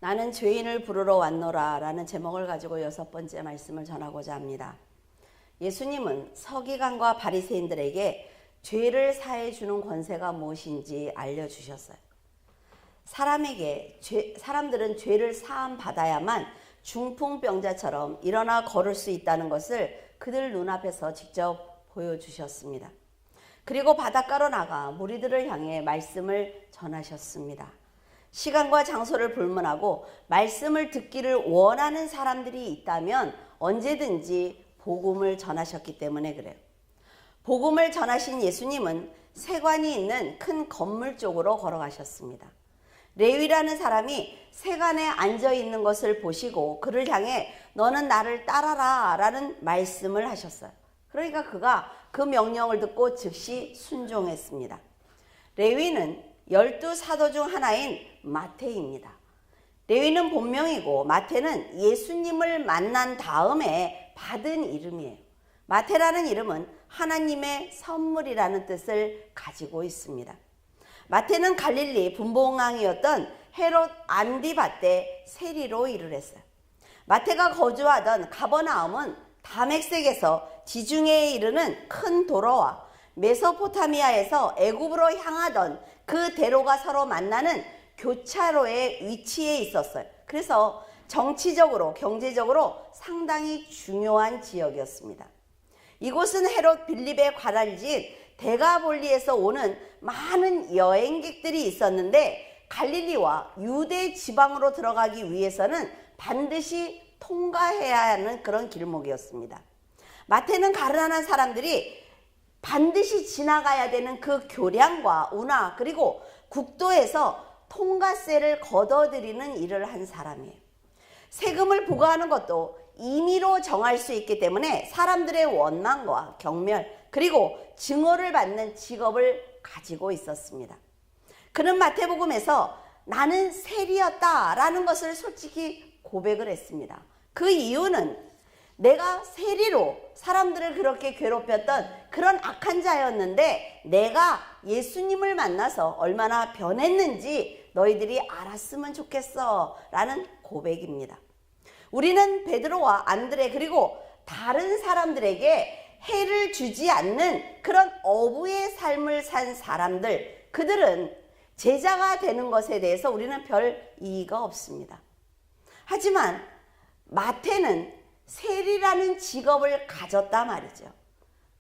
나는 죄인을 부르러 왔노라 라는 제목을 가지고 6번째 말씀을 전하고자 합니다. 예수님은 서기관과 바리새인들에게 죄를 사해 주는 권세가 무엇인지 알려주셨어요. 사람들은 죄를 사함 받아야만 중풍병자처럼 일어나 걸을 수 있다는 것을 그들 눈앞에서 직접 보여주셨습니다. 그리고 바닷가로 나가 무리들을 향해 말씀을 전하셨습니다. 시간과 장소를 불문하고 말씀을 듣기를 원하는 사람들이 있다면 언제든지 복음을 전하셨기 때문에 그래요. 복음을 전하신 예수님은 세관이 있는 큰 건물 쪽으로 걸어가셨습니다. 레위라는 사람이 세관에 앉아 있는 것을 보시고 그를 향해 너는 나를 따라라 라는 말씀을 하셨어요. 그러니까 그가 그 명령을 듣고 즉시 순종했습니다. 레위는 12사도 중 하나인 마태입니다. 레위는 본명이고 마태는 예수님을 만난 다음에 받은 이름이에요. 마태라는 이름은 하나님의 선물이라는 뜻을 가지고 있습니다. 마태는 갈릴리 분봉왕이었던 헤롯 안디바 때 세리로 일을 했어요. 마태가 거주하던 가버나움은 다맥색에서 지중해에 이르는 큰 도로와 메소포타미아에서 애굽으로 향하던 그 대로가 서로 만나는 교차로에 위치해 있었어요. 그래서 정치적으로 경제적으로 상당히 중요한 지역이었습니다. 이곳은 헤롯 빌립의 관할지인 데가볼리에서 오는 많은 여행객들이 있었는데 갈릴리와 유대 지방으로 들어가기 위해서는 반드시 통과해야 하는 그런 길목이었습니다. 마태는 가난한 사람들이 반드시 지나가야 되는 그 교량과 운하 그리고 국도에서 통과세를 걷어들이는 일을 한 사람이에요. 세금을 부과하는 것도 임의로 정할 수 있기 때문에 사람들의 원망과 경멸 그리고 증오를 받는 직업을 가지고 있었습니다. 그는 마태복음에서 나는 세리였다 라는 것을 솔직히 고백을 했습니다. 그 이유는 내가 세리로 사람들을 그렇게 괴롭혔던 그런 악한 자였는데 내가 예수님을 만나서 얼마나 변했는지 너희들이 알았으면 좋겠어 라는 고백입니다. 우리는 베드로와 안드레 그리고 다른 사람들에게 해를 주지 않는 그런 어부의 삶을 산 사람들, 그들은 제자가 되는 것에 대해서 우리는 별 이의가 없습니다. 하지만 마태는 세리라는 직업을 가졌단 말이죠.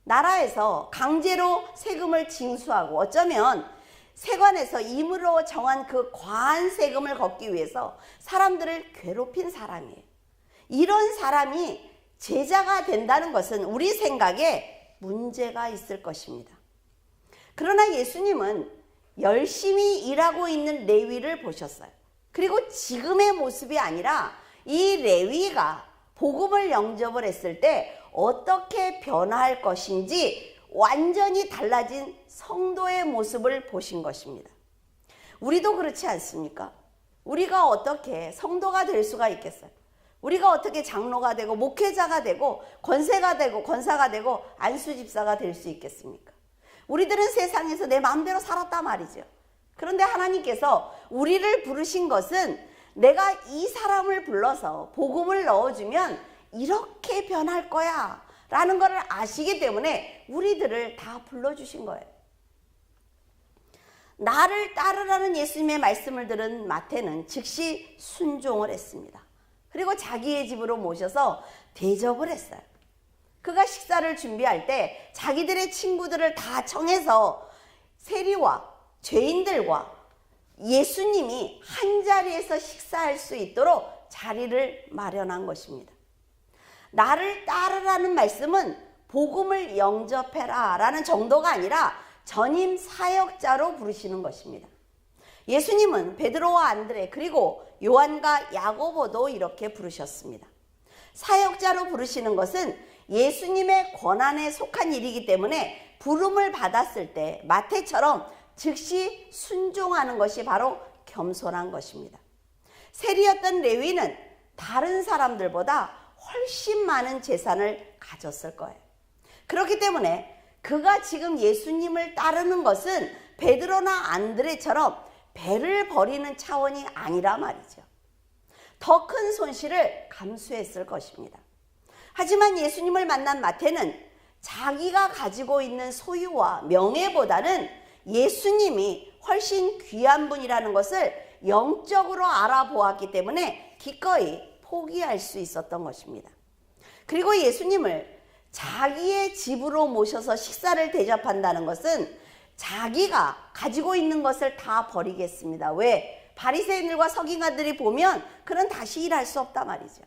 나라에서 강제로 세금을 징수하고 어쩌면 세관에서 임의로 정한 그 과한 세금을 걷기 위해서 사람들을 괴롭힌 사람이에요. 이런 사람이 제자가 된다는 것은 우리 생각에 문제가 있을 것입니다. 그러나 예수님은 열심히 일하고 있는 레위를 보셨어요. 그리고 지금의 모습이 아니라 이 레위가 복음을 영접을 했을 때 어떻게 변화할 것인지 완전히 달라진 성도의 모습을 보신 것입니다. 우리도 그렇지 않습니까? 우리가 어떻게 성도가 될 수가 있겠어요? 우리가 어떻게 장로가 되고 목회자가 되고 권세가 되고 권사가 되고 안수집사가 될 수 있겠습니까? 우리들은 세상에서 내 마음대로 살았단 말이죠. 그런데 하나님께서 우리를 부르신 것은 내가 이 사람을 불러서 복음을 넣어주면 이렇게 변할 거야 라는 것을 아시기 때문에 우리들을 다 불러주신 거예요. 나를 따르라는 예수님의 말씀을 들은 마태는 즉시 순종을 했습니다. 그리고 자기의 집으로 모셔서 대접을 했어요. 그가 식사를 준비할 때 자기들의 친구들을 다 청해서 세리와 죄인들과 예수님이 한 자리에서 식사할 수 있도록 자리를 마련한 것입니다. 나를 따르라는 말씀은 복음을 영접해라 라는 정도가 아니라 전임 사역자로 부르시는 것입니다. 예수님은 베드로와 안드레 그리고 요한과 야고보도 이렇게 부르셨습니다. 사역자로 부르시는 것은 예수님의 권한에 속한 일이기 때문에 부름을 받았을 때 마태처럼 즉시 순종하는 것이 바로 겸손한 것입니다. 세리였던 레위는 다른 사람들보다 훨씬 많은 재산을 가졌을 거예요. 그렇기 때문에 그가 지금 예수님을 따르는 것은 베드로나 안드레처럼 배를 버리는 차원이 아니라 말이죠. 더 큰 손실을 감수했을 것입니다. 하지만 예수님을 만난 마태는 자기가 가지고 있는 소유와 명예보다는 예수님이 훨씬 귀한 분이라는 것을 영적으로 알아보았기 때문에 기꺼이 포기할 수 있었던 것입니다. 그리고 예수님을 자기의 집으로 모셔서 식사를 대접한다는 것은 자기가 가지고 있는 것을 다 버리겠습니다. 왜? 바리새인들과 서기관들이 보면 그는 다시 일할 수 없단 말이죠.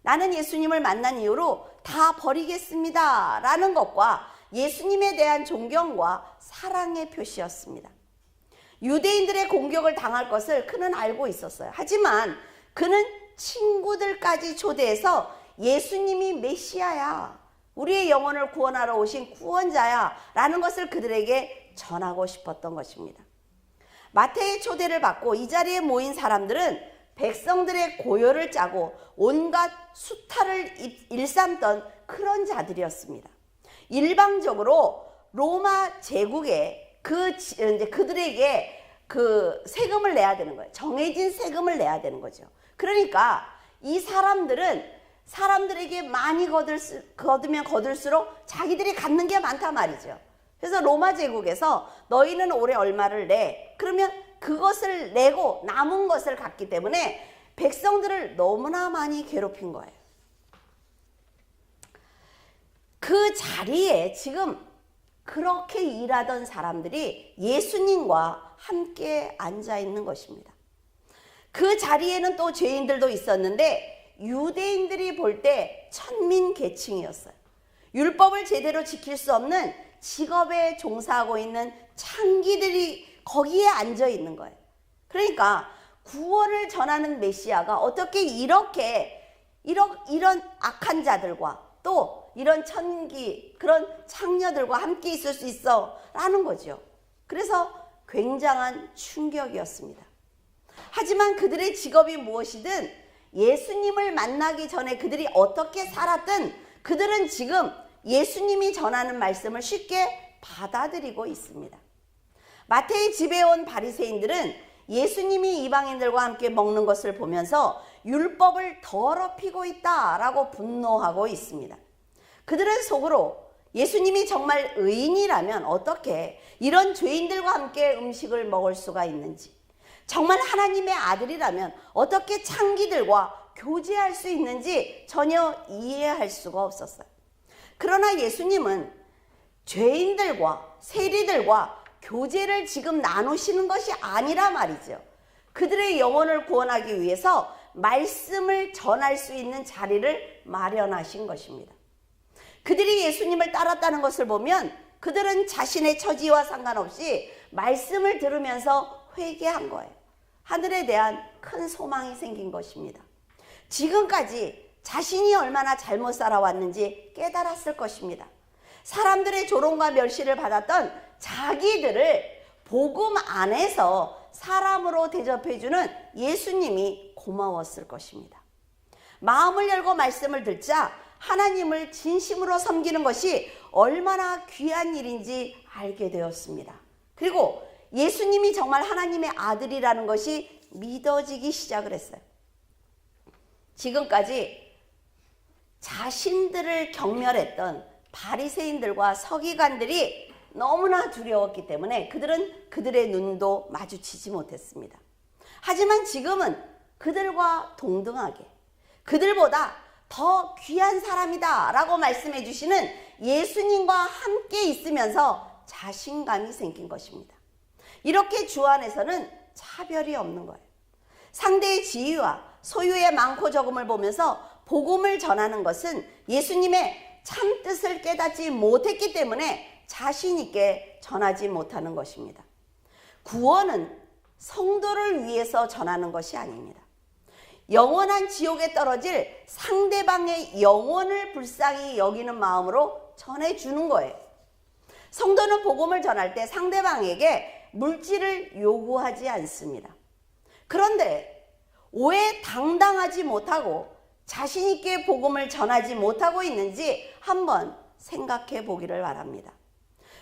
나는 예수님을 만난 이후로 다 버리겠습니다 라는 것과 예수님에 대한 존경과 사랑의 표시였습니다. 유대인들의 공격을 당할 것을 그는 알고 있었어요. 하지만 그는 친구들까지 초대해서 예수님이 메시아야, 우리의 영혼을 구원하러 오신 구원자야 라는 것을 그들에게 전하고 싶었던 것입니다. 마태의 초대를 받고 이 자리에 모인 사람들은 백성들의 고열을 짜고 온갖 수탈을 일삼던 그런 자들이었습니다. 일방적으로 로마 제국에 그들에게 그 세금을 내야 되는 거예요. 정해진 세금을 내야 되는 거죠. 그러니까 이 사람들은 사람들에게 많이 거두면 거둘수록 자기들이 갖는 게 많단 말이죠. 그래서 로마 제국에서 너희는 올해 얼마를 내. 그러면 그것을 내고 남은 것을 갖기 때문에 백성들을 너무나 많이 괴롭힌 거예요. 그 자리에 지금 그렇게 일하던 사람들이 예수님과 함께 앉아 있는 것입니다. 그 자리에는 또 죄인들도 있었는데 유대인들이 볼 때 천민 계층이었어요. 율법을 제대로 지킬 수 없는 직업에 종사하고 있는 창기들이 거기에 앉아 있는 거예요. 그러니까 구원을 전하는 메시아가 어떻게 이런 악한 자들과 또 이런 천기 그런 창녀들과 함께 있을 수 있어 라는 거죠. 그래서 굉장한 충격이었습니다. 하지만 그들의 직업이 무엇이든 예수님을 만나기 전에 그들이 어떻게 살았든 그들은 지금 예수님이 전하는 말씀을 쉽게 받아들이고 있습니다. 마태의 집에 온 바리새인들은 예수님이 이방인들과 함께 먹는 것을 보면서 율법을 더럽히고 있다라고 분노하고 있습니다. 그들은 속으로 예수님이 정말 의인이라면 어떻게 이런 죄인들과 함께 음식을 먹을 수가 있는지, 정말 하나님의 아들이라면 어떻게 창기들과 교제할 수 있는지 전혀 이해할 수가 없었어요. 그러나 예수님은 죄인들과 세리들과 교제를 지금 나누시는 것이 아니라 말이죠. 그들의 영혼을 구원하기 위해서 말씀을 전할 수 있는 자리를 마련하신 것입니다. 그들이 예수님을 따랐다는 것을 보면 그들은 자신의 처지와 상관없이 말씀을 들으면서 회개한 거예요. 하늘에 대한 큰 소망이 생긴 것입니다. 지금까지 자신이 얼마나 잘못 살아왔는지 깨달았을 것입니다. 사람들의 조롱과 멸시를 받았던 자기들을 복음 안에서 사람으로 대접해주는 예수님이 고마웠을 것입니다. 마음을 열고 말씀을 듣자 하나님을 진심으로 섬기는 것이 얼마나 귀한 일인지 알게 되었습니다. 그리고 예수님이 정말 하나님의 아들이라는 것이 믿어지기 시작을 했어요. 지금까지 자신들을 경멸했던 바리새인들과 서기관들이 너무나 두려웠기 때문에 그들은 그들의 눈도 마주치지 못했습니다. 하지만 지금은 그들과 동등하게 그들보다 더 귀한 사람이다 라고 말씀해 주시는 예수님과 함께 있으면서 자신감이 생긴 것입니다. 이렇게 주 안에서는 차별이 없는 거예요. 상대의 지위와 소유의 많고 적음을 보면서 복음을 전하는 것은 예수님의 참 뜻을 깨닫지 못했기 때문에 자신 있게 전하지 못하는 것입니다. 구원은 성도를 위해서 전하는 것이 아닙니다. 영원한 지옥에 떨어질 상대방의 영혼을 불쌍히 여기는 마음으로 전해주는 거예요. 성도는 복음을 전할 때 상대방에게 물질을 요구하지 않습니다. 그런데 왜 당당하지 못하고 자신 있게 복음을 전하지 못하고 있는지 한번 생각해 보기를 바랍니다.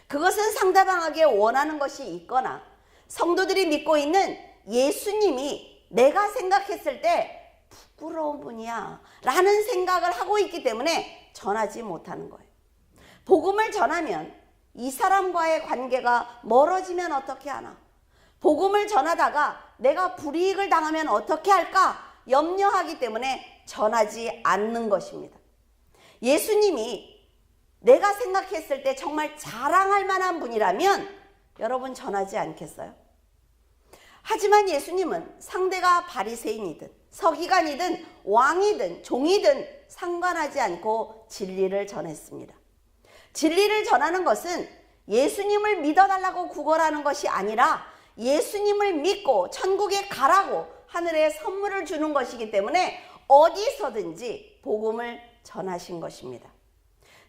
그것은 상대방에게 원하는 것이 있거나 성도들이 믿고 있는 예수님이 내가 생각했을 때 부끄러운 분이야 라는 생각을 하고 있기 때문에 전하지 못하는 거예요. 복음을 전하면 이 사람과의 관계가 멀어지면 어떻게 하나? 복음을 전하다가 내가 불이익을 당하면 어떻게 할까? 염려하기 때문에 전하지 않는 것입니다. 예수님이 내가 생각했을 때 정말 자랑할 만한 분이라면 여러분 전하지 않겠어요? 하지만 예수님은 상대가 바리새인이든 서기관이든 왕이든 종이든 상관하지 않고 진리를 전했습니다. 진리를 전하는 것은 예수님을 믿어달라고 구걸하는 것이 아니라 예수님을 믿고 천국에 가라고 하늘에 선물을 주는 것이기 때문에 어디서든지 복음을 전하신 것입니다.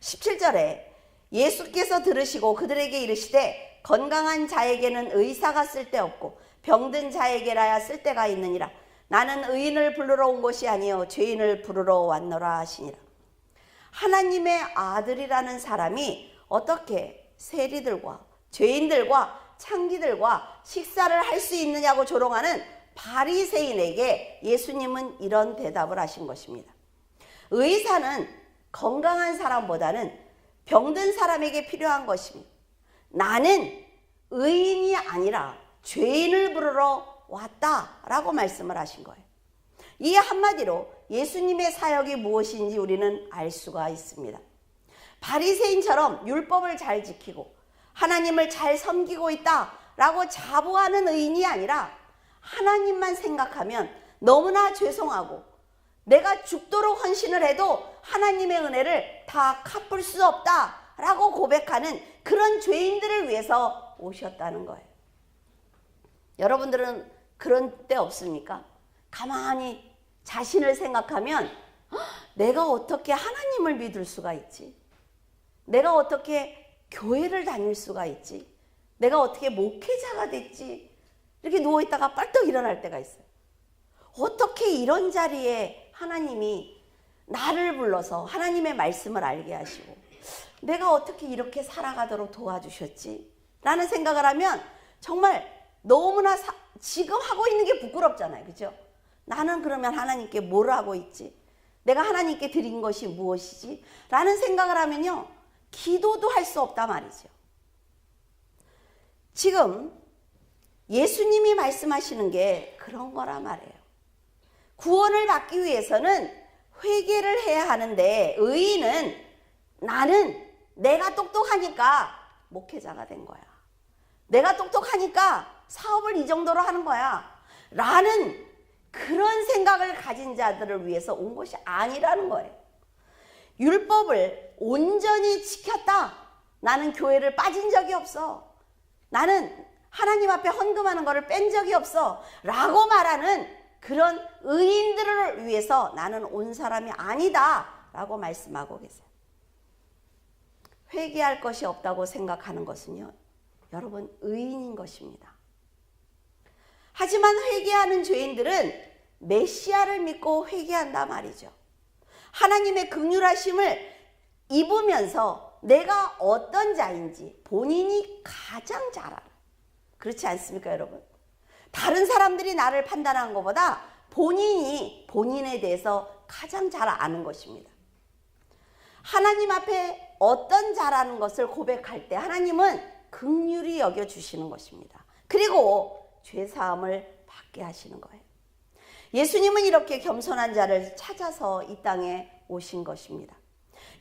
17절에 예수께서 들으시고 그들에게 이르시되 건강한 자에게는 의사가 쓸데없고 병든 자에게라야 쓸데가 있느니라. 나는 의인을 부르러 온 것이 아니요 죄인을 부르러 왔노라 하시니라. 하나님의 아들이라는 사람이 어떻게 세리들과 죄인들과 창기들과 식사를 할 수 있느냐고 조롱하는 바리새인에게 예수님은 이런 대답을 하신 것입니다. 의사는 건강한 사람보다는 병든 사람에게 필요한 것입니다. 나는 의인이 아니라 죄인을 부르러 왔다라고 말씀을 하신 거예요. 이 한마디로 예수님의 사역이 무엇인지 우리는 알 수가 있습니다. 바리새인처럼 율법을 잘 지키고 하나님을 잘 섬기고 있다라고 자부하는 의인이 아니라 하나님만 생각하면 너무나 죄송하고 내가 죽도록 헌신을 해도 하나님의 은혜를 다 갚을 수 없다라고 고백하는 그런 죄인들을 위해서 오셨다는 거예요. 여러분들은 그런 때 없습니까? 가만히 자신을 생각하면 내가 어떻게 하나님을 믿을 수가 있지? 내가 어떻게 교회를 다닐 수가 있지? 내가 어떻게 목회자가 됐지? 이렇게 누워있다가 빨떡 일어날 때가 있어요. 어떻게 이런 자리에 하나님이 나를 불러서 하나님의 말씀을 알게 하시고 내가 어떻게 이렇게 살아가도록 도와주셨지? 라는 생각을 하면 정말 너무나 지금 하고 있는 게 부끄럽잖아요. 그죠? 나는 그러면 하나님께 뭘 하고 있지? 내가 하나님께 드린 것이 무엇이지? 라는 생각을 하면요. 기도도 할 수 없단 말이죠. 지금 예수님이 말씀하시는 게 그런 거란 말이에요. 구원을 받기 위해서는 회개를 해야 하는데 의인은 나는 내가 똑똑하니까 목회자가 된 거야. 내가 똑똑하니까 사업을 이 정도로 하는 거야. 라는 그런 생각을 가진 자들을 위해서 온 것이 아니라는 거예요. 율법을 온전히 지켰다. 나는 교회를 빠진 적이 없어. 나는 하나님 앞에 헌금하는 것을 뺀 적이 없어. 라고 말하는 그런 의인들을 위해서 나는 온 사람이 아니다. 라고 말씀하고 계세요. 회개할 것이 없다고 생각하는 것은요. 여러분 의인인 것입니다. 하지만 회개하는 죄인들은 메시아를 믿고 회개한다 말이죠. 하나님의 긍휼하심을 입으면서 내가 어떤 자인지 본인이 가장 잘 알아. 그렇지 않습니까, 여러분? 다른 사람들이 나를 판단하는 것보다 본인이 본인에 대해서 가장 잘 아는 것입니다. 하나님 앞에 어떤 자라는 것을 고백할 때 하나님은 긍휼히 여겨주시는 것입니다. 그리고 죄사함을 받게 하시는 거예요. 예수님은 이렇게 겸손한 자를 찾아서 이 땅에 오신 것입니다.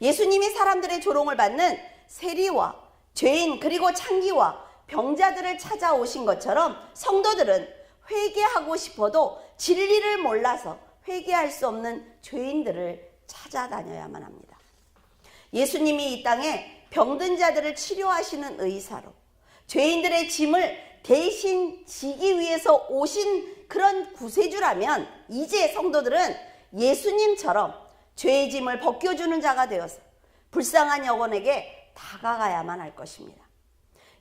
예수님이 사람들의 조롱을 받는 세리와 죄인 그리고 창기와 병자들을 찾아오신 것처럼 성도들은 회개하고 싶어도 진리를 몰라서 회개할 수 없는 죄인들을 찾아다녀야만 합니다. 예수님이 이 땅에 병든 자들을 치료하시는 의사로 죄인들의 짐을 대신 지기 위해서 오신 그런 구세주라면 이제 성도들은 예수님처럼 죄의 짐을 벗겨주는 자가 되어서 불쌍한 영혼에게 다가가야만 할 것입니다.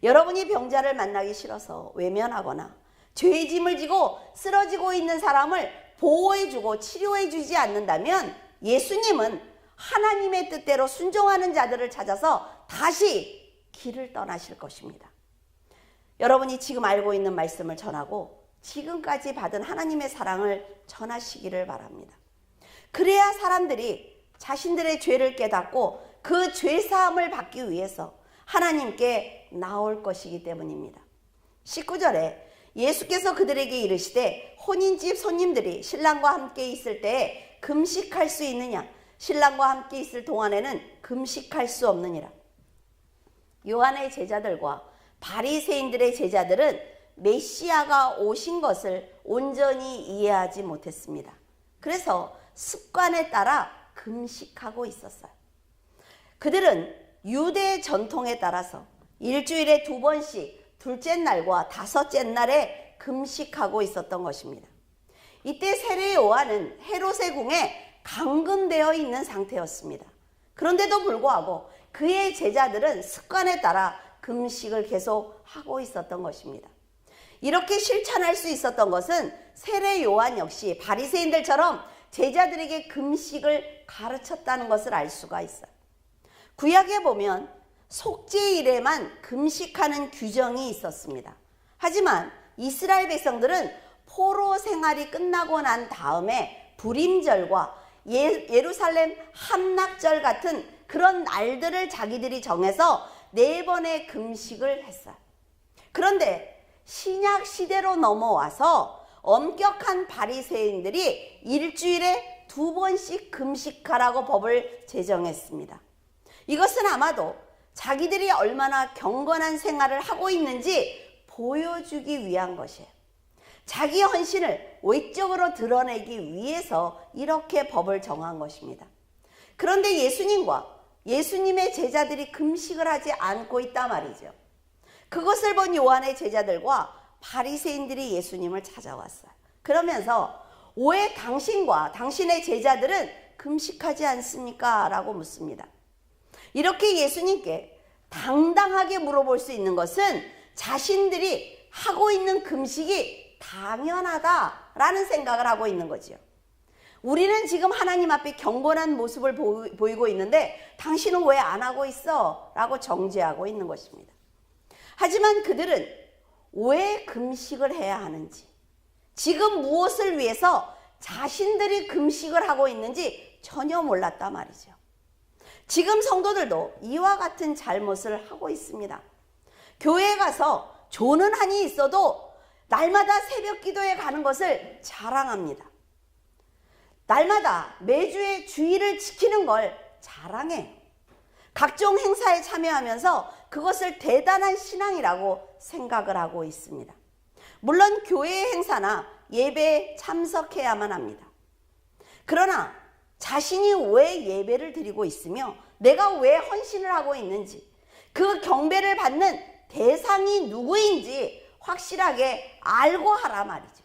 여러분이 병자를 만나기 싫어서 외면하거나 죄의 짐을 지고 쓰러지고 있는 사람을 보호해주고 치료해주지 않는다면 예수님은 하나님의 뜻대로 순종하는 자들을 찾아서 다시 길을 떠나실 것입니다. 여러분이 지금 알고 있는 말씀을 전하고 지금까지 받은 하나님의 사랑을 전하시기를 바랍니다. 그래야 사람들이 자신들의 죄를 깨닫고 그 죄사함을 받기 위해서 하나님께 나올 것이기 때문입니다. 19절에 예수께서 그들에게 이르시되 혼인집 손님들이 신랑과 함께 있을 때에 금식할 수 있느냐? 신랑과 함께 있을 동안에는 금식할 수 없느니라. 요한의 제자들과 바리새인들의 제자들은 메시아가 오신 것을 온전히 이해하지 못했습니다. 그래서 습관에 따라 금식하고 있었어요. 그들은 유대 전통에 따라서 일주일에 2번씩 둘째 날과 다섯째 날에 금식하고 있었던 것입니다. 이때 세례 요한은 헤롯의 궁에 감금되어 있는 상태였습니다. 그런데도 불구하고 그의 제자들은 습관에 따라 금식을 계속 하고 있었던 것입니다. 이렇게 실천할 수 있었던 것은 세례 요한 역시 바리새인들처럼 제자들에게 금식을 가르쳤다는 것을 알 수가 있어요. 구약에 보면 속죄일에만 금식하는 규정이 있었습니다. 하지만 이스라엘 백성들은 포로 생활이 끝나고 난 다음에 불임절과 예루살렘 함락절 같은 그런 날들을 자기들이 정해서 4번의 금식을 했어요. 그런데 신약 시대로 넘어와서 엄격한 바리새인들이 일주일에 2번씩 금식하라고 법을 제정했습니다. 이것은 아마도 자기들이 얼마나 경건한 생활을 하고 있는지 보여주기 위한 것이에요. 자기 헌신을 외적으로 드러내기 위해서 이렇게 법을 정한 것입니다. 그런데 예수님과 예수님의 제자들이 금식을 하지 않고 있단 말이죠. 그것을 본 요한의 제자들과 바리새인들이 예수님을 찾아왔어요. 그러면서 왜 당신과 당신의 제자들은 금식하지 않습니까? 라고 묻습니다. 이렇게 예수님께 당당하게 물어볼 수 있는 것은 자신들이 하고 있는 금식이 당연하다라는 생각을 하고 있는 거죠. 우리는 지금 하나님 앞에 경건한 모습을 보이고 있는데 당신은 왜 안 하고 있어? 라고 정죄하고 있는 것입니다. 하지만 그들은 왜 금식을 해야 하는지, 지금 무엇을 위해서 자신들이 금식을 하고 있는지 전혀 몰랐단 말이죠. 지금 성도들도 이와 같은 잘못을 하고 있습니다. 교회에 가서 조는 한이 있어도 날마다 새벽 기도에 가는 것을 자랑합니다. 날마다 매주의 주일을 지키는 걸 자랑해. 각종 행사에 참여하면서 그것을 대단한 신앙이라고 생각을 하고 있습니다. 물론 교회의 행사나 예배에 참석해야만 합니다. 그러나 자신이 왜 예배를 드리고 있으며 내가 왜 헌신을 하고 있는지, 그 경배를 받는 대상이 누구인지 확실하게 알고 하라 말이죠.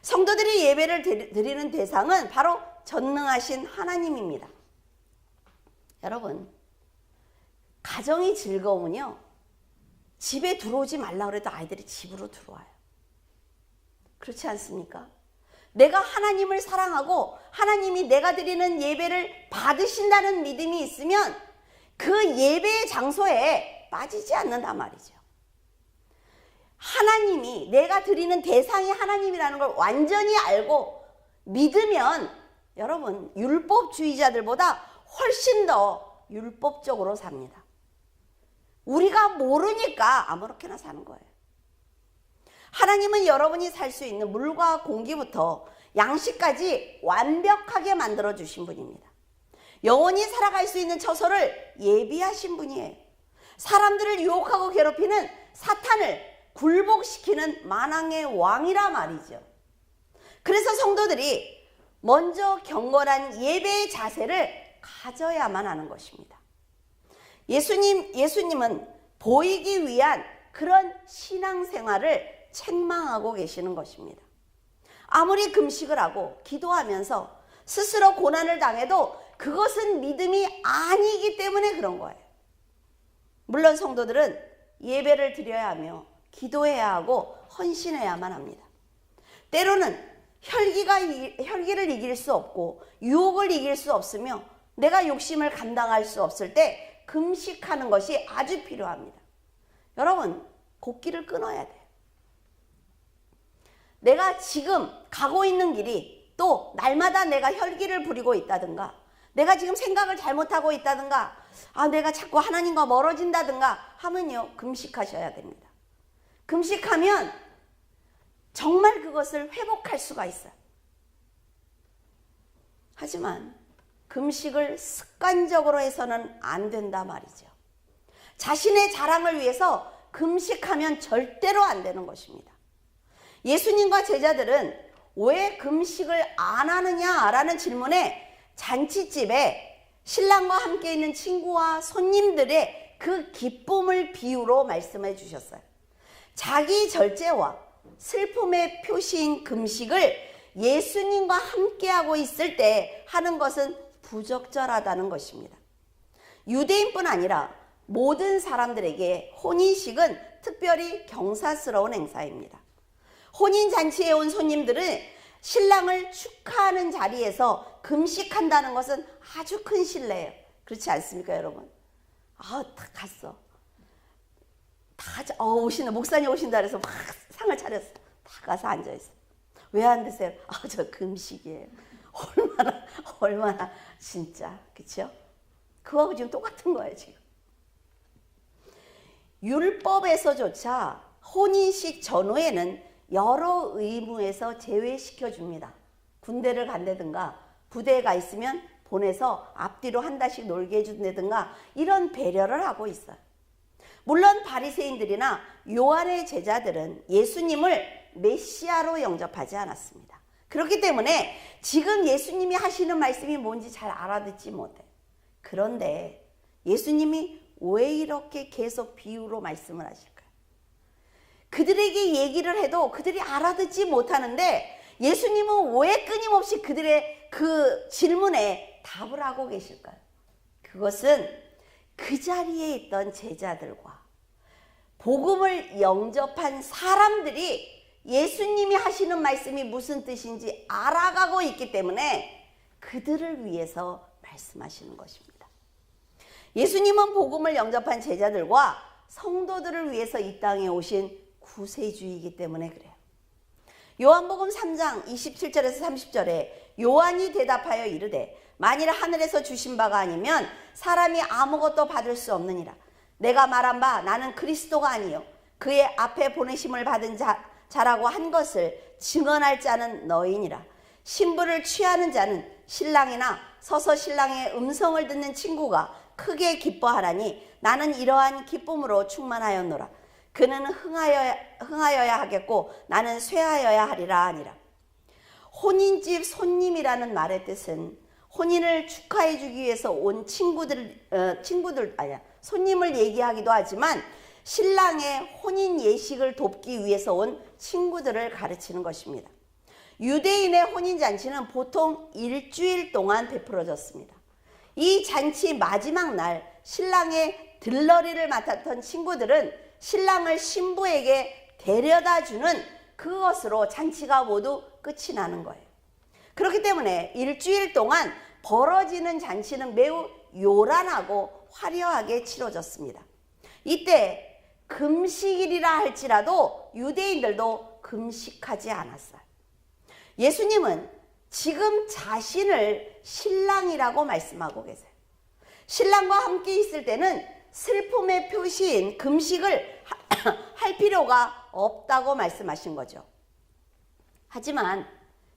성도들이 예배를 드리는 대상은 바로 전능하신 하나님입니다. 여러분, 가정이 즐거우면요, 집에 들어오지 말라고 해도 아이들이 집으로 들어와요. 그렇지 않습니까? 내가 하나님을 사랑하고 하나님이 내가 드리는 예배를 받으신다는 믿음이 있으면 그 예배의 장소에 빠지지 않는단 말이죠. 하나님이, 내가 드리는 대상이 하나님이라는 걸 완전히 알고 믿으면 여러분, 율법주의자들보다 훨씬 더 율법적으로 삽니다. 우리가 모르니까 아무렇게나 사는 거예요. 하나님은 여러분이 살 수 있는 물과 공기부터 양식까지 완벽하게 만들어 주신 분입니다. 영원히 살아갈 수 있는 처소를 예비하신 분이에요. 사람들을 유혹하고 괴롭히는 사탄을 굴복시키는 만왕의 왕이라 말이죠. 그래서 성도들이 먼저 경건한 예배의 자세를 가져야만 하는 것입니다. 예수님은 보이기 위한 그런 신앙생활을 책망하고 계시는 것입니다. 아무리 금식을 하고 기도하면서 스스로 고난을 당해도 그것은 믿음이 아니기 때문에 그런 거예요. 물론 성도들은 예배를 드려야 하며 기도해야 하고 헌신해야만 합니다. 때로는 혈기를 이길 수 없고 유혹을 이길 수 없으며 내가 욕심을 감당할 수 없을 때 금식하는 것이 아주 필요합니다. 여러분, 곡기를 끊어야 돼요. 내가 지금 가고 있는 길이 또 날마다 내가 혈기를 부리고 있다든가, 내가 지금 생각을 잘못하고 있다든가, 내가 자꾸 하나님과 멀어진다든가 하면요, 금식하셔야 됩니다. 금식하면 정말 그것을 회복할 수가 있어요. 하지만 금식을 습관적으로 해서는 안 된다 말이죠. 자신의 자랑을 위해서 금식하면 절대로 안 되는 것입니다. 예수님과 제자들은 왜 금식을 안 하느냐라는 질문에 잔치집에 신랑과 함께 있는 친구와 손님들의 그 기쁨을 비유로 말씀해 주셨어요. 자기 절제와 슬픔의 표시인 금식을 예수님과 함께하고 있을 때 하는 것은 부적절하다는 것입니다. 유대인뿐 아니라 모든 사람들에게 혼인식은 특별히 경사스러운 행사입니다. 혼인잔치에 온 손님들은 신랑을 축하하는 자리에서 금식한다는 것은 아주 큰 신뢰예요. 그렇지 않습니까, 여러분? 다 갔어. 오신다. 목사님 오신다 그래서 막 상을 차렸어. 다 가서 앉아있어. 왜 안 드세요? 저 금식이에요. 얼마나 진짜, 그쵸? 그거하고 지금 똑같은 거예요, 지금. 율법에서조차 혼인식 전후에는 여러 의무에서 제외시켜 줍니다. 군대를 간다든가 부대에 가 있으면 보내서 앞뒤로 한 달씩 놀게 해준다든가 이런 배려를 하고 있어요. 물론 바리새인들이나 요한의 제자들은 예수님을 메시아로 영접하지 않았습니다. 그렇기 때문에 지금 예수님이 하시는 말씀이 뭔지 잘 알아듣지 못해. 그런데 예수님이 왜 이렇게 계속 비유로 말씀을 하실까요? 그들에게 얘기를 해도 그들이 알아듣지 못하는데 예수님은 왜 끊임없이 그들의 그 질문에 답을 하고 계실까요? 그것은 그 자리에 있던 제자들과 복음을 영접한 사람들이 예수님이 하시는 말씀이 무슨 뜻인지 알아가고 있기 때문에 그들을 위해서 말씀하시는 것입니다. 예수님은 복음을 영접한 제자들과 성도들을 위해서 이 땅에 오신 구세주이기 때문에 그래요. 요한복음 3장 27절에서 30절에 요한이 대답하여 이르되 만일 하늘에서 주신 바가 아니면 사람이 아무것도 받을 수 없느니라. 내가 말한 바 나는 그리스도가 아니요 그의 앞에 보내심을 받은 자라고 한 것을 증언할 자는 너희니라. 신부를 취하는 자는 신랑이나 서서 신랑의 음성을 듣는 친구가 크게 기뻐하라니 나는 이러한 기쁨으로 충만하였노라. 그는 흥하여야 하겠고 나는 쇠하여야 하리라 하니라. 혼인집 손님이라는 말의 뜻은 혼인을 축하해 주기 위해서 온 손님을 얘기하기도 하지만 신랑의 혼인 예식을 돕기 위해서 온 친구들을 가르치는 것입니다. 유대인의 혼인잔치는 보통 일주일 동안 베풀어졌습니다. 이 잔치 마지막 날 신랑의 들러리를 맡았던 친구들은 신랑을 신부에게 데려다 주는 그것으로 잔치가 모두 끝이 나는 거예요. 그렇기 때문에 일주일 동안 벌어지는 잔치는 매우 요란하고 화려하게 치러졌습니다. 이때 금식일이라 할지라도 유대인들도 금식하지 않았어요. 예수님은 지금 자신을 신랑이라고 말씀하고 계세요. 신랑과 함께 있을 때는 슬픔의 표시인 금식을 할 필요가 없다고 말씀하신 거죠. 하지만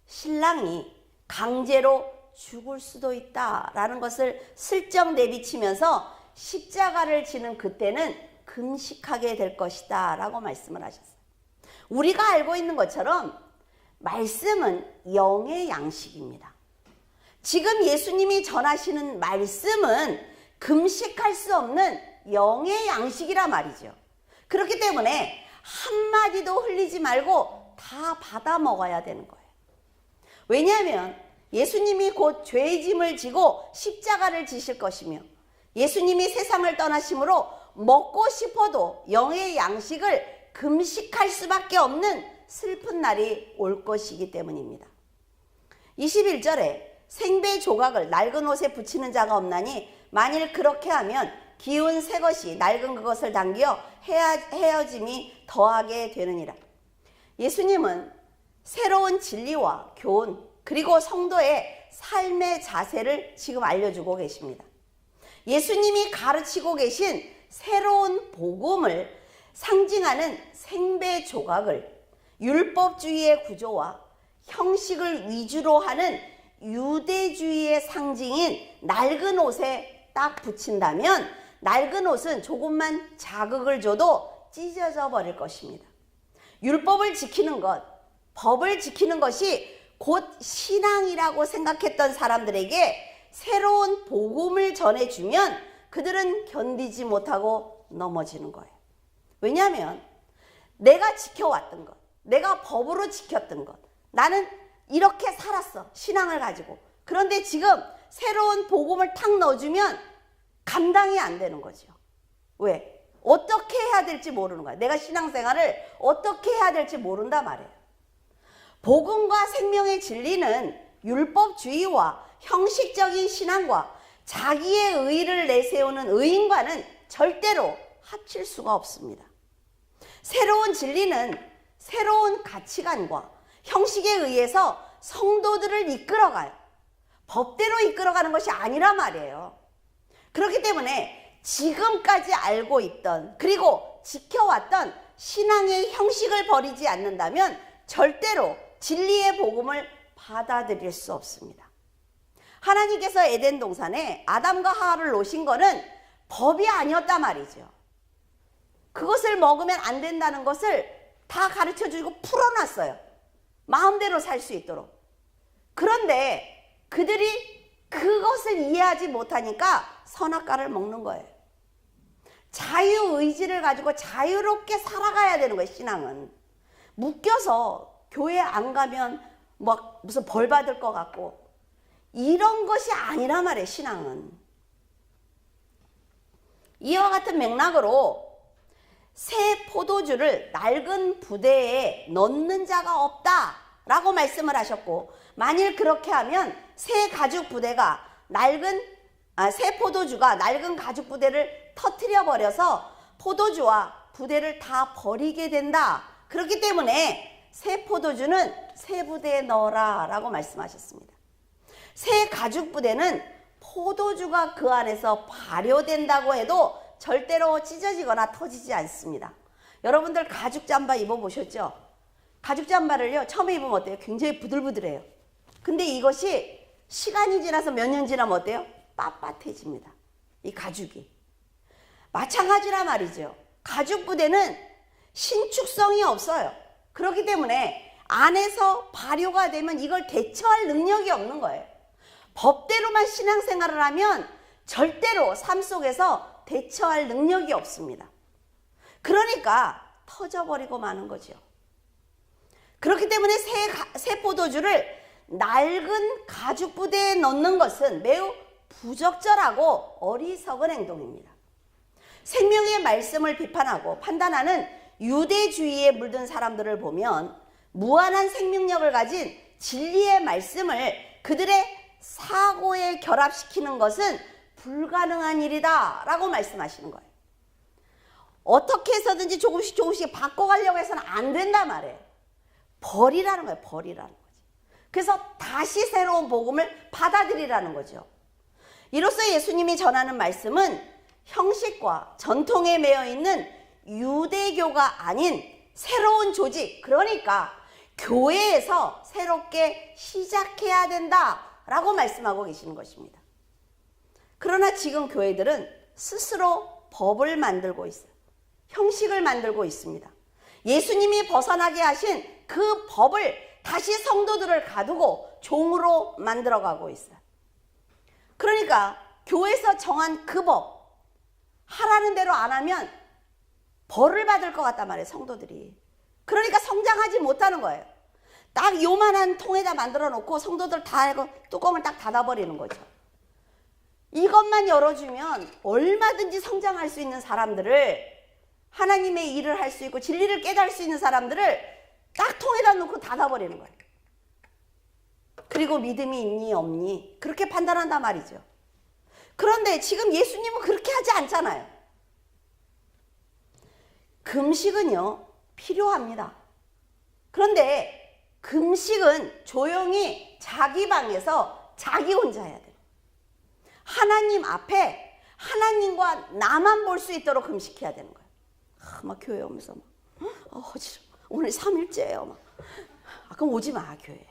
신랑이 강제로 죽을 수도 있다라는 것을 슬쩍 내비치면서 십자가를 지는 그때는 금식하게 될 것이다 라고 말씀을 하셨어요. 우리가 알고 있는 것처럼 말씀은 영의 양식입니다. 지금 예수님이 전하시는 말씀은 금식할 수 없는 영의 양식이라 말이죠. 그렇기 때문에 한마디도 흘리지 말고 다 받아 먹어야 되는 거예요. 왜냐하면 예수님이 곧 죄의 짐을 지고 십자가를 지실 것이며 예수님이 세상을 떠나심으로 먹고 싶어도 영의 양식을 금식할 수밖에 없는 슬픈 날이 올 것이기 때문입니다. 21절에 생배 조각을 낡은 옷에 붙이는 자가 없나니 만일 그렇게 하면 기운 새 것이 낡은 그것을 당겨 헤어짐이 더하게 되느니라. 예수님은 새로운 진리와 교훈 그리고 성도의 삶의 자세를 지금 알려주고 계십니다. 예수님이 가르치고 계신 새로운 복음을 상징하는 생배 조각을 율법주의의 구조와 형식을 위주로 하는 유대주의의 상징인 낡은 옷에 딱 붙인다면 낡은 옷은 조금만 자극을 줘도 찢어져 버릴 것입니다. 율법을 지키는 것, 법을 지키는 것이 곧 신앙이라고 생각했던 사람들에게 새로운 복음을 전해주면 그들은 견디지 못하고 넘어지는 거예요. 왜냐하면 내가 지켜왔던 것, 내가 법으로 지켰던 것, 나는 이렇게 살았어, 신앙을 가지고. 그런데 지금 새로운 복음을 탁 넣어주면 감당이 안 되는 거죠. 왜? 어떻게 해야 될지 모르는 거야. 내가 신앙생활을 어떻게 해야 될지 모른단 말이에요. 복음과 생명의 진리는 율법주의와 형식적인 신앙과 자기의 의의를 내세우는 의인과는 절대로 합칠 수가 없습니다. 새로운 진리는 새로운 가치관과 형식에 의해서 성도들을 이끌어가요. 법대로 이끌어가는 것이 아니란 말이에요. 그렇기 때문에 지금까지 알고 있던 그리고 지켜왔던 신앙의 형식을 버리지 않는다면 절대로 진리의 복음을 받아들일 수 없습니다. 하나님께서 에덴 동산에 아담과 하와를 놓으신 거는 법이 아니었단 말이죠. 그것을 먹으면 안 된다는 것을 다 가르쳐주고 풀어놨어요. 마음대로 살 수 있도록. 그런데 그들이 그것을 이해하지 못하니까 선악과를 먹는 거예요. 자유의지를 가지고 자유롭게 살아가야 되는 거예요. 신앙은. 묶여서 교회 안 가면 막 무슨 벌 받을 것 같고 이런 것이 아니란 말이에요. 신앙은. 이와 같은 맥락으로 새 포도주를 낡은 부대에 넣는 자가 없다라고 말씀을 하셨고, 만일 그렇게 하면 새 가죽 부대가 새 포도주가 낡은 가죽 부대를 터뜨려 버려서 포도주와 부대를 다 버리게 된다. 그렇기 때문에 새 포도주는 새 부대에 넣어라 라고 말씀하셨습니다. 새 가죽 부대는 포도주가 그 안에서 발효된다고 해도 절대로 찢어지거나 터지지 않습니다. 여러분들 가죽 잠바 입어보셨죠? 가죽 잠바를요, 처음에 입으면 어때요? 굉장히 부들부들해요. 근데 이것이 시간이 지나서 몇 년 지나면 어때요? 빳빳해집니다. 이 가죽이. 마찬가지란 말이죠. 가죽 부대는 신축성이 없어요. 그렇기 때문에 안에서 발효가 되면 이걸 대처할 능력이 없는 거예요. 법대로만 신앙생활을 하면 절대로 삶 속에서 대처할 능력이 없습니다. 그러니까 터져버리고 마는 거죠. 그렇기 때문에 새 포도주를 낡은 가죽 부대에 넣는 것은 매우 부적절하고 어리석은 행동입니다. 생명의 말씀을 비판하고 판단하는 유대주의에 물든 사람들을 보면 무한한 생명력을 가진 진리의 말씀을 그들의 사고에 결합시키는 것은 불가능한 일이다 라고 말씀하시는 거예요. 어떻게 해서든지 조금씩 바꿔가려고 해서는 안 된단 말이에요. 버리라는 거예요. 버리라는 거죠. 그래서 다시 새로운 복음을 받아들이라는 거죠. 이로써 예수님이 전하는 말씀은 형식과 전통에 매여 있는 유대교가 아닌 새로운 조직, 그러니까 교회에서 새롭게 시작해야 된다라고 말씀하고 계시는 것입니다. 그러나 지금 교회들은 스스로 법을 만들고 있어요. 형식을 만들고 있습니다. 예수님이 벗어나게 하신 그 법을 다시 성도들을 가두고 종으로 만들어가고 있어요. 그러니까 교회에서 정한 그 법, 하라는 대로 안 하면 벌을 받을 것 같단 말이에요, 성도들이. 그러니까 성장하지 못하는 거예요. 딱 요만한 통에다 만들어 놓고 성도들 다 하고 뚜껑을 딱 닫아버리는 거죠. 이것만 열어주면 얼마든지 성장할 수 있는 사람들을, 하나님의 일을 할 수 있고 진리를 깨달을 수 있는 사람들을 딱 통에다 놓고 닫아버리는 거예요. 그리고 믿음이 있니 없니 그렇게 판단한단 말이죠. 그런데 지금 예수님은 그렇게 하지 않잖아요. 금식은요, 필요합니다. 그런데 금식은 조용히 자기 방에서 자기 혼자 해야 돼요. 하나님 앞에 하나님과 나만 볼 수 있도록 금식해야 되는 거예요. 막 교회 오면서 어지러워. 오늘 3일째예요. 막. 그럼 오지 마, 교회.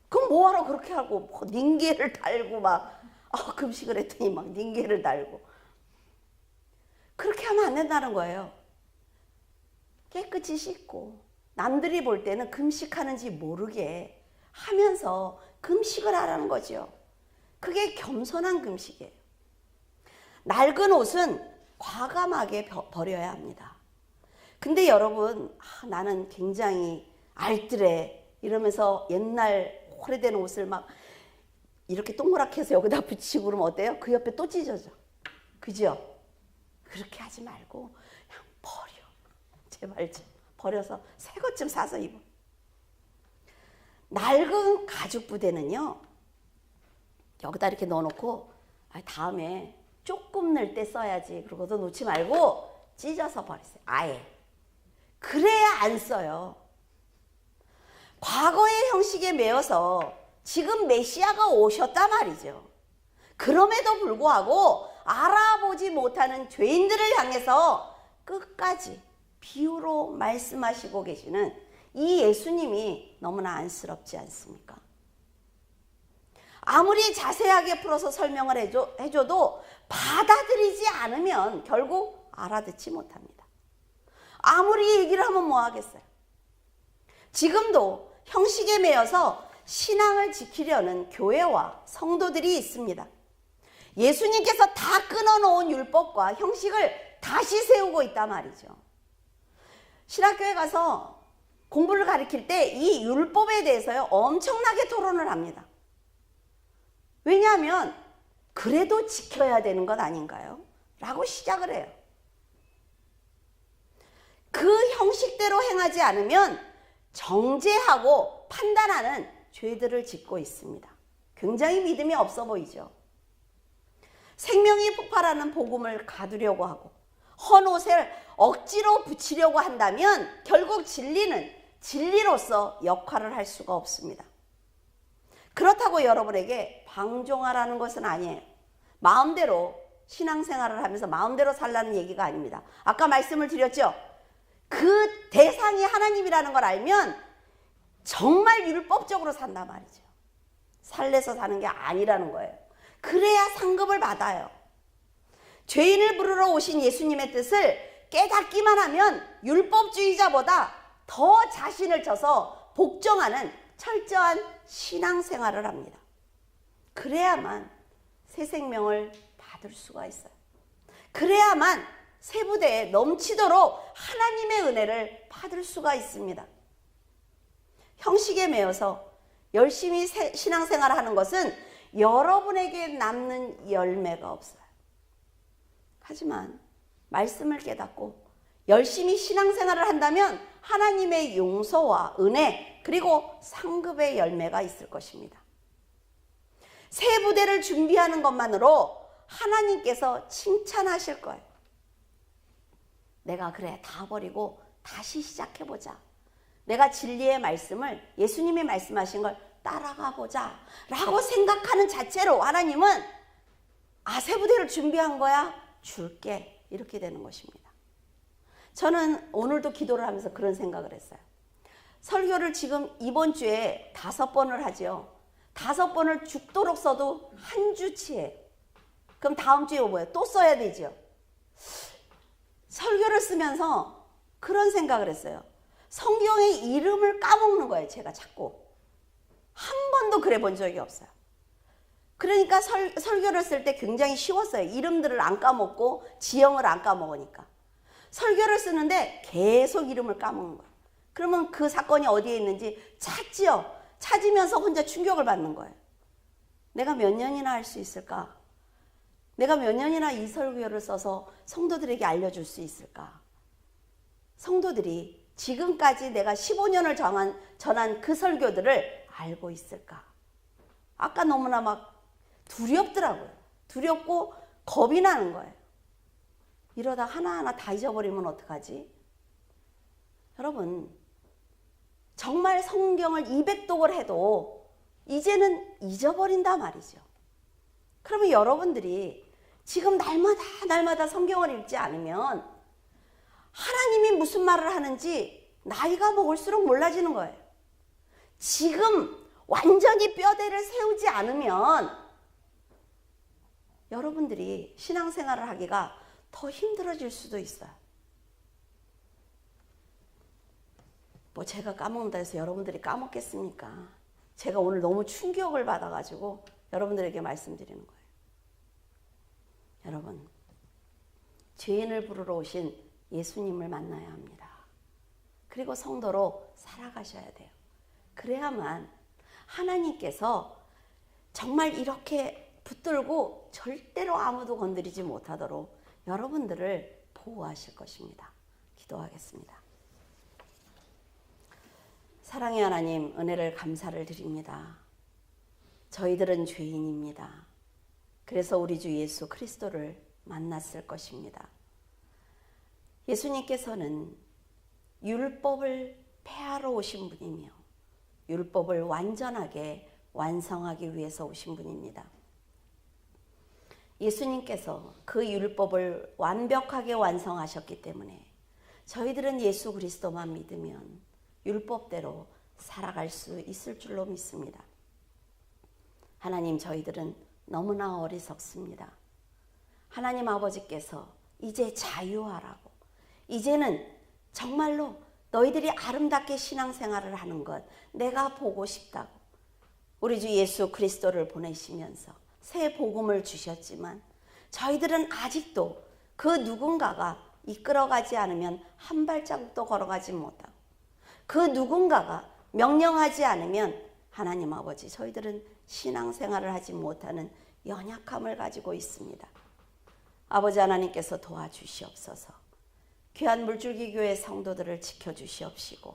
그럼 뭐하러 그렇게 하고 닌게를 달고 막 금식을 했더니 막 닌게를 달고. 그렇게 하면 안 된다는 거예요. 깨끗이 씻고 남들이 볼 때는 금식하는지 모르게 하면서 금식을 하라는 거죠. 그게 겸손한 금식이에요. 낡은 옷은 과감하게 버려야 합니다. 근데 여러분, 나는 굉장히 알뜰해 이러면서 옛날 오래된 옷을 막 이렇게 동그랗게 해서 여기다 붙이고 그러면 어때요? 그 옆에 또 찢어져. 그죠? 그렇게 하지 말고 그냥 버려. 제발 좀 버려서 새 것 좀 사서 입어. 낡은 가죽 부대는요, 여기다 이렇게 넣어놓고 다음에 조금 넣을 때 써야지 그러고도 놓지 말고 찢어서 버리세요. 아예. 그래야 안 써요. 과거의 형식에 매여서 지금 메시아가 오셨단 말이죠. 그럼에도 불구하고 알아보지 못하는 죄인들을 향해서 끝까지 비유로 말씀하시고 계시는 이 예수님이 너무나 안쓰럽지 않습니까? 아무리 자세하게 풀어서 설명을 해줘도 받아들이지 않으면 결국 알아듣지 못합니다. 아무리 얘기를 하면 뭐 하겠어요? 지금도 형식에 매여서 신앙을 지키려는 교회와 성도들이 있습니다. 예수님께서 다 끊어놓은 율법과 형식을 다시 세우고 있단 말이죠. 신학교에 가서 공부를 가르칠 때 이 율법에 대해서요 엄청나게 토론을 합니다. 왜냐하면 그래도 지켜야 되는 것 아닌가요? 라고 시작을 해요. 그 형식대로 행하지 않으면 정죄하고 판단하는 죄들을 짓고 있습니다. 굉장히 믿음이 없어 보이죠. 생명이 폭발하는 복음을 가두려고 하고 헌 옷을 억지로 붙이려고 한다면 결국 진리는 진리로서 역할을 할 수가 없습니다. 그렇다고 여러분에게 방종하라는 것은 아니에요. 마음대로 신앙생활을 하면서 마음대로 살라는 얘기가 아닙니다. 아까 말씀을 드렸죠. 그 대상이 하나님이라는 걸 알면 정말 율법적으로 산단 말이죠. 살래서 사는 게 아니라는 거예요. 그래야 상급을 받아요. 죄인을 부르러 오신 예수님의 뜻을 깨닫기만 하면 율법주의자보다 더 자신을 쳐서 복종하는 철저한 신앙생활을 합니다. 그래야만 새 생명을 받을 수가 있어요. 그래야만 새 부대에 넘치도록 하나님의 은혜를 받을 수가 있습니다. 형식에 매여서 열심히 신앙생활을 하는 것은 여러분에게 남는 열매가 없어요. 하지만 말씀을 깨닫고 열심히 신앙생활을 한다면 하나님의 용서와 은혜 그리고 상급의 열매가 있을 것입니다. 새 부대를 준비하는 것만으로 하나님께서 칭찬하실 거예요. 내가 그래 다 버리고 다시 시작해보자. 내가 진리의 말씀을 예수님이 말씀하신 걸 따라가 보자 라고 생각하는 자체로 하나님은 새 부대를 준비한 거야? 줄게. 이렇게 되는 것입니다. 저는 오늘도 기도를 하면서 그런 생각을 했어요. 설교를 지금 이번 주에 5번을 하죠. 5번을 죽도록 써도 한 주치예요. 그럼 다음 주에 뭐예요? 또 써야 되죠. 설교를 쓰면서 그런 생각을 했어요. 성경의 이름을 까먹는 거예요. 제가 자꾸. 한 번도 그래 본 적이 없어요. 그러니까 설교를 쓸 때 굉장히 쉬웠어요. 이름들을 안 까먹고 지형을 안 까먹으니까. 설교를 쓰는데 계속 이름을 까먹는 거예요. 그러면 그 사건이 어디에 있는지 찾지요. 찾으면서 혼자 충격을 받는 거예요. 내가 몇 년이나 할 수 있을까? 내가 몇 년이나 이 설교를 써서 성도들에게 알려줄 수 있을까? 성도들이 지금까지 내가 15년을 전한 그 설교들을 알고 있을까? 아까 너무나 막 두렵더라고요. 두렵고 겁이 나는 거예요. 이러다 하나하나 다 잊어버리면 어떡하지? 여러분, 정말 성경을 200독을 해도 이제는 잊어버린다 말이죠. 그러면 여러분들이 지금 날마다 성경을 읽지 않으면 하나님이 무슨 말을 하는지 나이가 먹을수록 몰라지는 거예요. 지금 완전히 뼈대를 세우지 않으면 여러분들이 신앙생활을 하기가 더 힘들어질 수도 있어요. 뭐 제가 까먹는다 해서 여러분들이 까먹겠습니까? 제가 오늘 너무 충격을 받아가지고 여러분들에게 말씀드리는 거예요. 여러분, 죄인을 부르러 오신 예수님을 만나야 합니다. 그리고 성도로 살아가셔야 돼요. 그래야만 하나님께서 정말 이렇게 붙들고 절대로 아무도 건드리지 못하도록 여러분들을 보호하실 것입니다. 기도하겠습니다. 사랑의 하나님, 은혜를 감사를 드립니다. 저희들은 죄인입니다. 그래서 우리 주 예수 그리스도를 만났을 것입니다. 예수님께서는 율법을 폐하러 오신 분이며 율법을 완전하게 완성하기 위해서 오신 분입니다. 예수님께서 그 율법을 완벽하게 완성하셨기 때문에 저희들은 예수 그리스도만 믿으면 율법대로 살아갈 수 있을 줄로 믿습니다. 하나님, 저희들은 너무나 어리석습니다. 하나님 아버지께서 이제 자유하라고, 이제는 정말로 너희들이 아름답게 신앙생활을 하는 것 내가 보고 싶다고 우리 주 예수 그리스도를 보내시면서 새 복음을 주셨지만 저희들은 아직도 그 누군가가 이끌어가지 않으면 한 발자국도 걸어가지 못하고 그 누군가가 명령하지 않으면 하나님 아버지 저희들은 신앙생활을 하지 못하는 연약함을 가지고 있습니다. 아버지 하나님께서 도와주시옵소서. 귀한 물줄기 교회 성도들을 지켜주시옵시고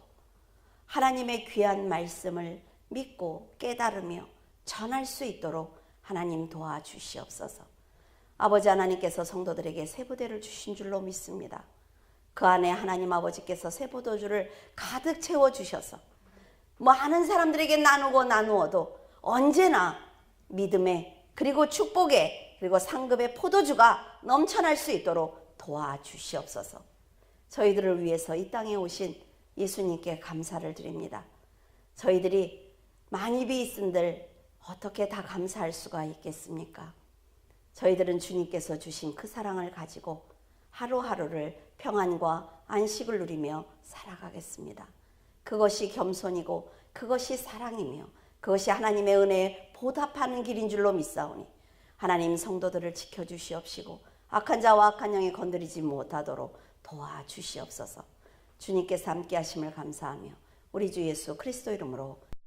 하나님의 귀한 말씀을 믿고 깨달으며 전할 수 있도록 하나님 도와주시옵소서. 아버지 하나님께서 성도들에게 세부대를 주신 줄로 믿습니다. 그 안에 하나님 아버지께서 세포도주를 가득 채워주셔서 많은 사람들에게 나누어도 언제나 믿음의 그리고 축복의 그리고 상급의 포도주가 넘쳐날 수 있도록 도와주시옵소서. 저희들을 위해서 이 땅에 오신 예수님께 감사를 드립니다. 저희들이 만입이 있은들 어떻게 다 감사할 수가 있겠습니까? 저희들은 주님께서 주신 그 사랑을 가지고 하루하루를 평안과 안식을 누리며 살아가겠습니다. 그것이 겸손이고 그것이 사랑이며 그것이 하나님의 은혜에 보답하는 길인 줄로 믿사오니 하나님 성도들을 지켜주시옵시고 악한 자와 악한 영에 건드리지 못하도록 도와주시옵소서. 주님께서 함께 하심을 감사하며 우리 주 예수 그리스도 이름으로